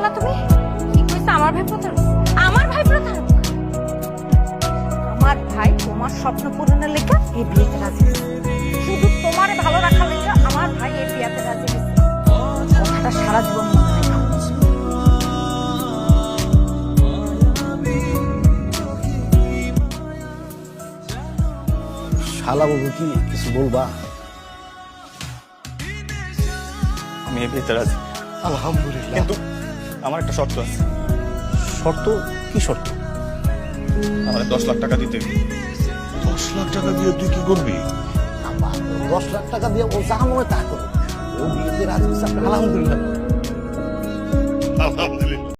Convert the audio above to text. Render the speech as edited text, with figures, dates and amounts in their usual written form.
বললা তুমি? কি কইছে আমার ভাই প্রতারক? আমার ভাই প্রতারক? আমার ভাই তোমার স্বপ্ন পূরণের লেগে এই বিয়েতে রাজি হয়েছে। শুধু তোমারে ভালো রাখার লেগে আমার ভাই এই বিয়েতে রাজি হয়েছে। কথাটা সারা জীবন মনে রেখো। শালা বাবু কি কিছু বলবা? আমি এই বিয়েতে রাজি, আলহামদুলিল্লাহ। কিন্তু আমার একটা শর্ত আছে। শর্ত? কি শর্ত? আমার 10 লাখ টাকা দিতে হবে। 10 লাখ টাকা দিয়ে তুই কি করবি? 10 লাখ টাকা দিয়ে ও যা মনে তা করো। ও বিয়েতে রাজি হয়েছে, আলহামদুলিল্লাহ। আলহামদুলিল্লাহ।